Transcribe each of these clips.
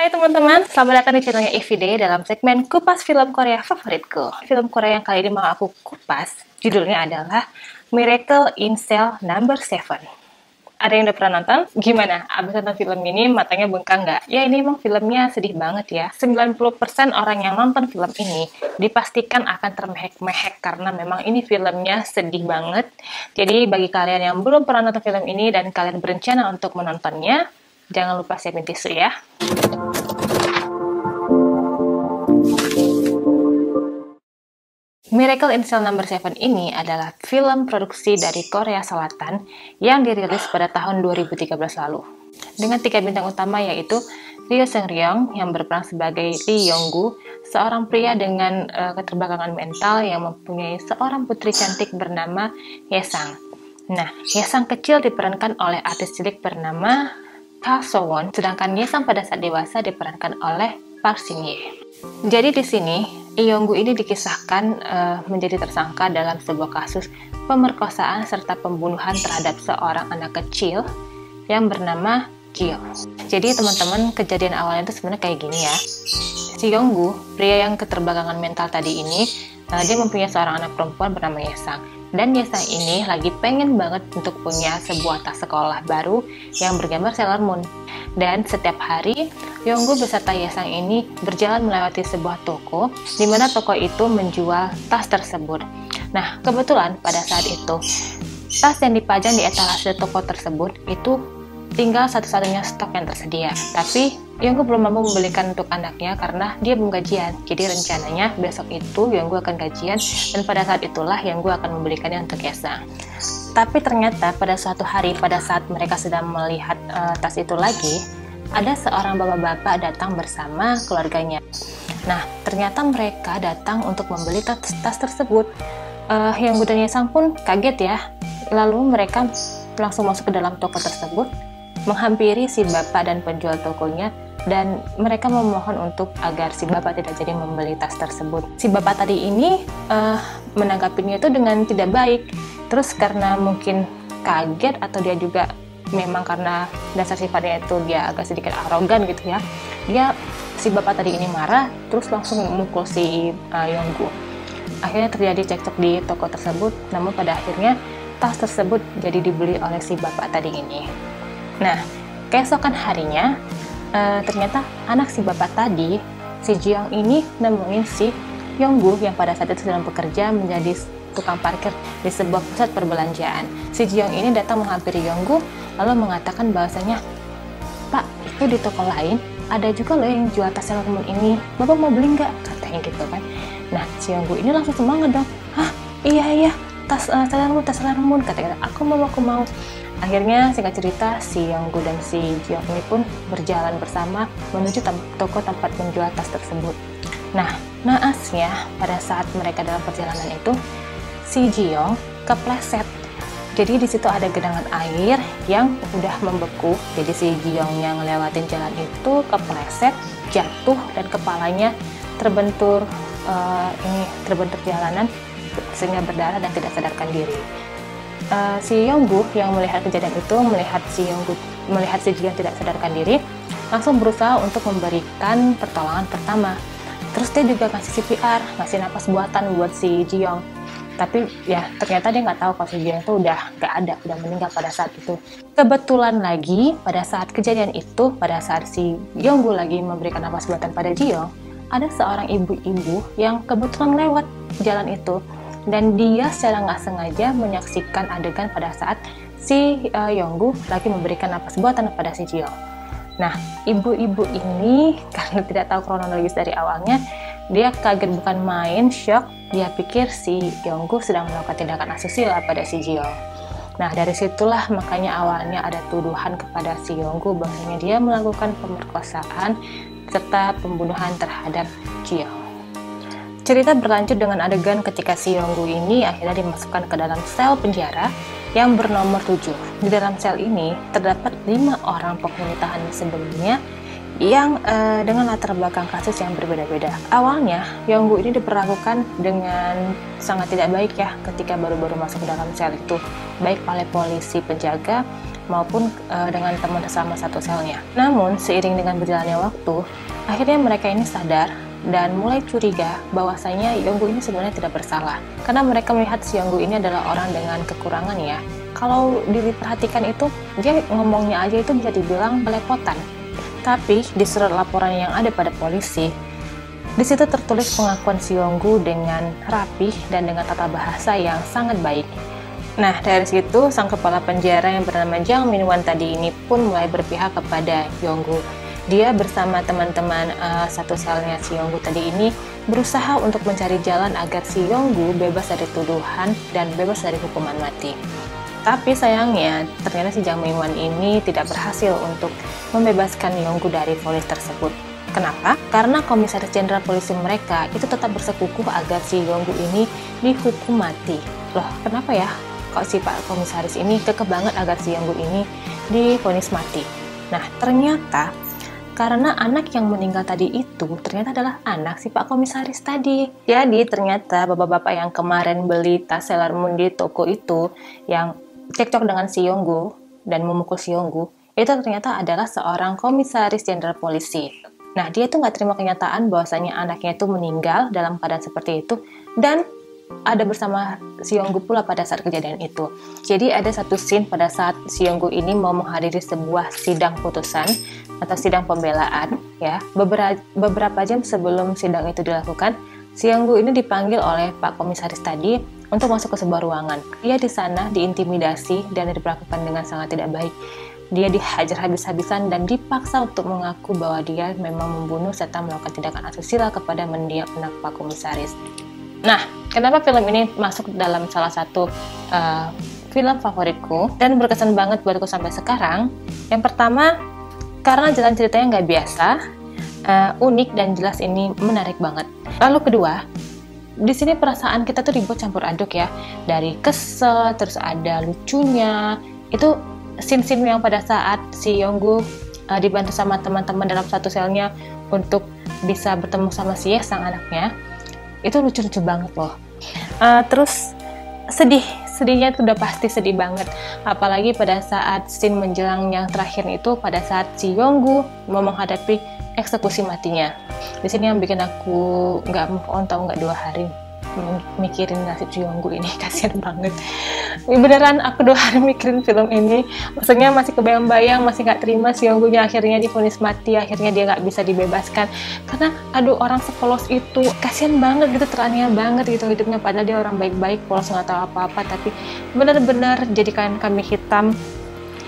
Hai teman-teman, selamat datang di channelnya Everyday dalam segmen Kupas Film Korea Favoritku. Film Korea yang kali ini mau aku kupas, judulnya adalah Miracle in Cell Number 7. Ada yang udah pernah nonton? Gimana? Abis nonton film ini matanya bengkak nggak? Ya ini emang filmnya sedih banget ya. 90% orang yang nonton film ini dipastikan akan termehek-mehek karena memang ini filmnya sedih banget. Jadi bagi kalian yang belum pernah nonton film ini dan kalian berencana untuk menontonnya, jangan lupa siapin tisu ya. Miracle in Cell Number 7 ini adalah film produksi dari Korea Selatan yang dirilis pada tahun 2013 lalu. Dengan 3 bintang utama yaitu Ryo Seung-ryong yang berperan sebagai Lee Yong-gu, seorang pria dengan keterbelakangan mental yang mempunyai seorang putri cantik bernama Hye-sang. Nah, Hye-sang kecil diperankan oleh artis cilik bernama Ka So-won, sedangkan Hye-sang pada saat dewasa diperankan oleh Park Shin-hye. Jadi di sini, Lee Yong-gu ini dikisahkan menjadi tersangka dalam sebuah kasus pemerkosaan serta pembunuhan terhadap seorang anak kecil yang bernama Jio. Jadi teman-teman, kejadian awalnya itu sebenarnya kayak gini ya. Si Yong-gu, pria yang keterbelakangan mental tadi ini, dia mempunyai seorang anak perempuan bernama Hye-sang. Dan Hye-sang ini lagi pengen banget untuk punya sebuah tas sekolah baru yang bergambar Sailor Moon. Dan setiap hari, Yong-gu beserta Hye-sang ini berjalan melewati sebuah toko, di mana toko itu menjual tas tersebut. Nah, kebetulan pada saat itu, tas yang dipajang di etalase toko tersebut itu tinggal satu-satunya stok yang tersedia. Tapi Yong-gu belum mampu membelikan untuk anaknya karena dia belum gajian. Jadi rencananya besok itu Yong-gu akan gajian dan pada saat itulah Yong-gu akan membelikannya untuk Hye-sang. Tapi ternyata pada suatu hari pada saat mereka sedang melihat tas itu lagi, ada seorang bapak-bapak datang bersama keluarganya. Nah, ternyata mereka datang untuk membeli tas tersebut. Yong-gu dan Hye-sang pun kaget ya. Lalu mereka langsung masuk ke dalam toko tersebut, menghampiri si bapak dan penjual tokonya, dan mereka memohon untuk agar si bapak tidak jadi membeli tas tersebut. Si bapak tadi ini menanggapinya itu dengan tidak baik. Terus karena mungkin kaget atau dia juga memang karena dasar sifatnya itu dia agak sedikit arogan gitu ya, si bapak tadi ini marah terus langsung memukul si Yong-gu. Akhirnya terjadi cekcok di toko tersebut, namun pada akhirnya tas tersebut jadi dibeli oleh si bapak tadi ini. Nah, keesokan harinya ternyata anak si bapak tadi, si Jiyoung ini nemuin si Yong-gu yang pada saat itu sedang bekerja menjadi tukang parkir di sebuah pusat perbelanjaan. Si Jiyoung ini datang menghampiri Yong-gu lalu mengatakan bahwasanya, "Pak, itu di toko lain ada juga loh yang jual tas Sailor Moon ini. Bapak mau beli nggak?" Katanya gitu kan. Nah, si Yong-gu ini langsung semangat dong. "Hah, iya, tas Sailor Moon," katanya. Aku mau. Akhirnya singkat cerita, si Yong-gu dan si Jiyoung ini pun berjalan bersama menuju toko tempat menjual tas tersebut. Nah, naasnya pada saat mereka dalam perjalanan itu, si Jiyoung kepleset. Jadi di situ ada genangan air yang udah membeku. Jadi si Jiyoung yang ngelewatin jalan itu kepleset, jatuh dan kepalanya terbentur jalanan sehingga berdarah dan tidak sadarkan diri. Si Yong-gu yang melihat kejadian itu, melihat si Jiyoung tidak sadarkan diri, langsung berusaha untuk memberikan pertolongan pertama. Terus dia juga ngasih CPR, ngasih napas buatan buat si Jiyoung. Tapi ya ternyata dia nggak tahu kalau si Jiyoung itu udah nggak ada, udah meninggal pada saat itu. Kebetulan lagi pada saat kejadian itu, pada saat si Yong-gu lagi memberikan napas buatan pada Jiyoung, ada seorang ibu-ibu yang kebetulan lewat jalan itu. Dan dia secara nggak sengaja menyaksikan adegan pada saat si Yong-gu lagi memberikan napas buatan pada si Jiyoung. Nah, ibu-ibu ini karena tidak tahu kronologis dari awalnya, dia kaget bukan main, shock. Dia pikir si Yong-gu sedang melakukan tindakan asusila pada si Jiyoung. Nah, dari situlah makanya awalnya ada tuduhan kepada si Yong-gu bahwasanya dia melakukan pemerkosaan serta pembunuhan terhadap Jiyoung. Cerita berlanjut dengan adegan ketika si Yong-gu ini akhirnya dimasukkan ke dalam sel penjara yang bernomor 7. Di dalam sel ini terdapat 5 orang penghuni tahanan sebelumnya yang dengan latar belakang kasus yang berbeda-beda. Awalnya, Yong-gu ini diperlakukan dengan sangat tidak baik ya ketika baru-baru masuk ke dalam sel itu, baik oleh polisi penjaga maupun dengan teman sama satu selnya. Namun, seiring dengan berjalannya waktu, akhirnya mereka ini sadar dan mulai curiga bahwasanya Yonggu ini sebenarnya tidak bersalah. Karena mereka melihat si Yonggu ini adalah orang dengan kekurangan ya. Kalau diperhatikan itu, dia ngomongnya aja itu bisa dibilang belepotan. Tapi di surat laporan yang ada pada polisi, di situ tertulis pengakuan si Yonggu dengan rapih dan dengan tata bahasa yang sangat baik. Nah, dari situ sang kepala penjara yang bernama Jang Min-wan tadi ini pun mulai berpihak kepada Yonggu. Dia bersama teman-teman satu selnya si Yonggu tadi ini berusaha untuk mencari jalan agar si Yonggu bebas dari tuduhan dan bebas dari hukuman mati. Tapi sayangnya, ternyata si Jang Min-wan ini tidak berhasil untuk membebaskan Yonggu dari vonis tersebut. Kenapa? Karena Komisaris Jenderal Polisi mereka itu tetap bersekukuh agar si Yonggu ini dihukum mati. Loh, kenapa ya? Kok si Pak Komisaris ini kekeh banget agar si Yonggu ini divonis mati? Nah, ternyata karena anak yang meninggal tadi itu ternyata adalah anak si Pak Komisaris tadi. Jadi ternyata bapak-bapak yang kemarin beli tas Sailor Moon di toko itu yang cekcok dengan si Yonggu dan memukul si Yonggu, itu ternyata adalah seorang Komisaris Jenderal Polisi. Nah, dia tuh nggak terima kenyataan bahwasanya anaknya itu meninggal dalam keadaan seperti itu dan ada bersama si Yonggu pula pada saat kejadian itu. Jadi ada satu scene pada saat si Yonggu ini mau menghadiri sebuah sidang putusan atau sidang pembelaan ya. Beberapa jam sebelum sidang itu dilakukan, si Yonggu ini dipanggil oleh Pak Komisaris tadi untuk masuk ke sebuah ruangan. Dia di sana diintimidasi dan diperlakukan dengan sangat tidak baik. Dia dihajar habis-habisan dan dipaksa untuk mengaku bahwa dia memang membunuh serta melakukan tindakan asusila kepada mendiang anak Pak Komisaris. Nah, kenapa film ini masuk dalam salah satu film favoritku dan berkesan banget buatku sampai sekarang? Yang pertama, karena jalan ceritanya nggak biasa, unik dan jelas ini menarik banget. Lalu kedua, di sini perasaan kita tuh dibuat campur aduk ya, dari kesel, terus ada lucunya. Itu scene-scene yang pada saat si Yonggu dibantu sama teman-teman dalam satu selnya untuk bisa bertemu sama si Ye, sang anaknya. Itu lucu-lucu banget loh. Terus sedihnya itu udah pasti sedih banget. Apalagi pada saat scene menjelang yang terakhir itu, pada saat si Yonggu mau menghadapi eksekusi matinya. Di sini yang bikin aku nggak move on, tau nggak, 2 hari mikirin nasib si Yonggu ini. Kasian banget. Beneran aku 2 hari mikirin film ini. Maksudnya masih kebayang-bayang, masih nggak terima si Yonggunya akhirnya divonis mati, akhirnya dia nggak bisa dibebaskan. Karena aduh, orang sepolos itu, kasian banget gitu, teraniaya banget gitu hidupnya, padahal dia orang baik-baik, polos nggak tahu apa-apa, tapi bener-bener jadikan kami hitam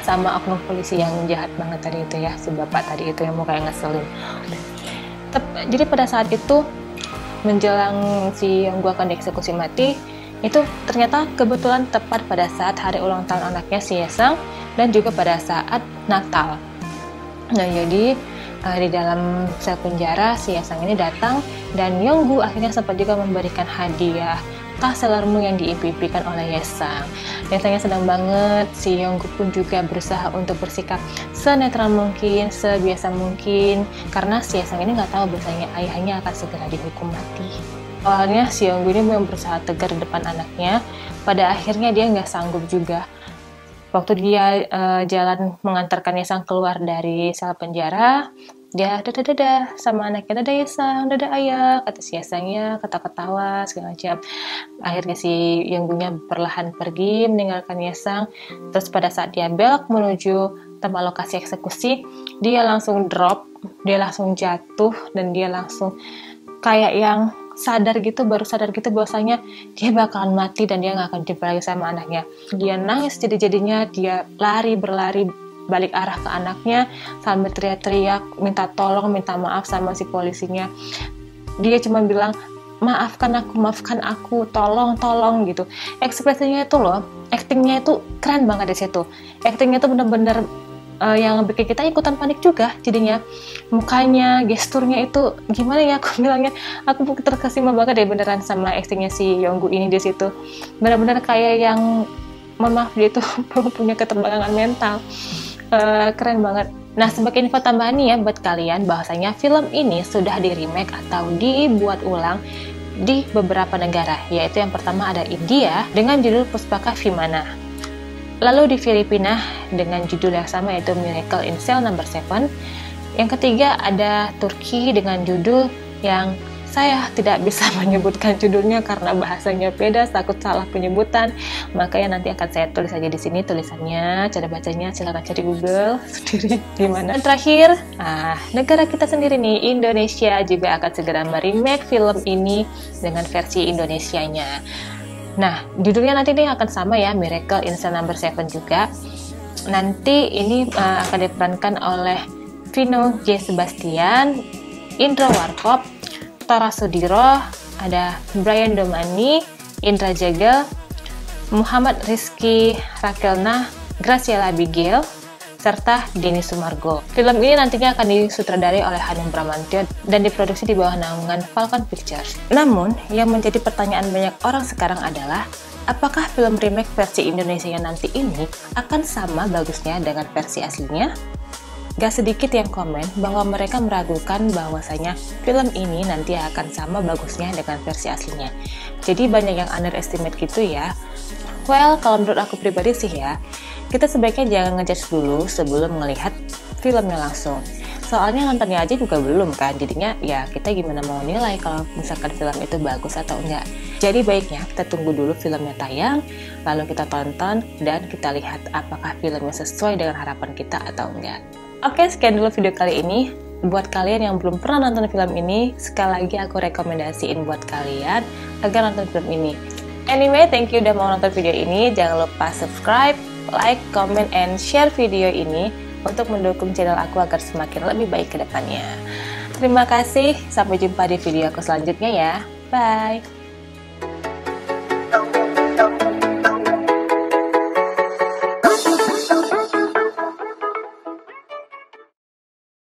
sama oknum polisi yang jahat banget tadi itu ya, si bapak tadi itu yang mau kayak ngeselin. Jadi pada saat itu menjelang si Yonggu akan dieksekusi mati, itu ternyata kebetulan tepat pada saat hari ulang tahun anaknya si Yesang dan juga pada saat Natal. Nah, jadi di dalam sel penjara si Yesang ini datang dan Yonggu akhirnya sempat juga memberikan hadiah tas Sailor Moon yang diimpikan oleh Yesang. Yesangnya senang banget, si Yonggu pun juga berusaha untuk bersikap senetral mungkin, sebiasa mungkin, karena si Yesang ini nggak tahu bahwasanya ayahnya akan segera dihukum mati. Awalnya si Yonggu ini memang berusaha tegar di depan anaknya, pada akhirnya dia nggak sanggup juga. Waktu dia jalan mengantarkan Yesang keluar dari sel penjara, dia dadah sama anaknya, dadah Yesang, dadah ayah, kata si Yesangnya, ketawa-ketawa segala macam. Akhirnya si Yonggunya perlahan pergi meninggalkan Yesang. Terus pada saat dia belok menuju tempat lokasi eksekusi, dia langsung drop, dia langsung jatuh, dan dia langsung kayak yang baru sadar gitu bahwasanya dia bakalan mati dan dia nggak akan jumpa lagi sama anaknya. Dia nangis jadi-jadinya, dia berlari balik arah ke anaknya sambil teriak-teriak minta tolong, minta maaf sama si polisinya. Dia cuma bilang, maafkan aku, tolong gitu. Ekspresinya itu loh, aktingnya itu keren banget di situ. Aktingnya itu bener-bener yang bikin kita ikutan panik juga jadinya. Mukanya, gesturnya itu gimana ya aku bilangnya, aku terkesima banget deh beneran sama aktingnya si Yonggu ini di situ. Bener-bener kayak yang, mohon maaf, dia itu punya keterbelakangan mental. Keren banget. Nah, sebagai info tambahan nih ya buat kalian, bahwasanya film ini sudah di remake atau dibuat ulang di beberapa negara, yaitu yang pertama ada India dengan judul Puspaka Vimana. Lalu di Filipina dengan judul yang sama yaitu Miracle in Cell Number 7. Yang ketiga ada Turki dengan judul yang saya tidak bisa menyebutkan judulnya karena bahasanya beda, takut salah penyebutan. Makanya nanti akan saya tulis aja di sini tulisannya, cara bacanya silakan cari Google sendiri di mana. Dan terakhir, negara kita sendiri nih, Indonesia juga akan segera meremake film ini dengan versi Indonesianya. Nah, judulnya nanti nih akan sama ya, Miracle in Cell Number 7 juga. Nanti ini akan diperankan oleh Vino J. Sebastian, Indro Warkop, Tora Sudiro, ada Brian Domani, Indra Jagel, Muhammad Rizky Rakelna, Graciela Abigail, serta Denny Sumargo. Film ini nantinya akan disutradarai oleh Hanung Bramantyo dan diproduksi di bawah naungan Falcon Pictures. Namun, yang menjadi pertanyaan banyak orang sekarang adalah, apakah film remake versi Indonesia nanti ini akan sama bagusnya dengan versi aslinya? Gak sedikit yang komen bahwa mereka meragukan bahwasanya film ini nanti akan sama bagusnya dengan versi aslinya. Jadi banyak yang underestimate gitu ya. Well, kalau menurut aku pribadi sih ya, kita sebaiknya jangan ngejudge dulu sebelum melihat filmnya langsung. Soalnya nontonnya aja juga belum kan, jadinya ya kita gimana mau nilai kalau misalkan film itu bagus atau enggak. Jadi baiknya kita tunggu dulu filmnya tayang, lalu kita tonton dan kita lihat apakah filmnya sesuai dengan harapan kita atau enggak. Oke, sekian dulu video kali ini. Buat kalian yang belum pernah nonton film ini, sekali lagi aku rekomendasiin buat kalian agar nonton film ini. Anyway, thank you udah mau nonton video ini. Jangan lupa subscribe, like, comment, and share video ini untuk mendukung channel aku agar semakin lebih baik ke depannya. Terima kasih, sampai jumpa di video aku selanjutnya ya. Bye!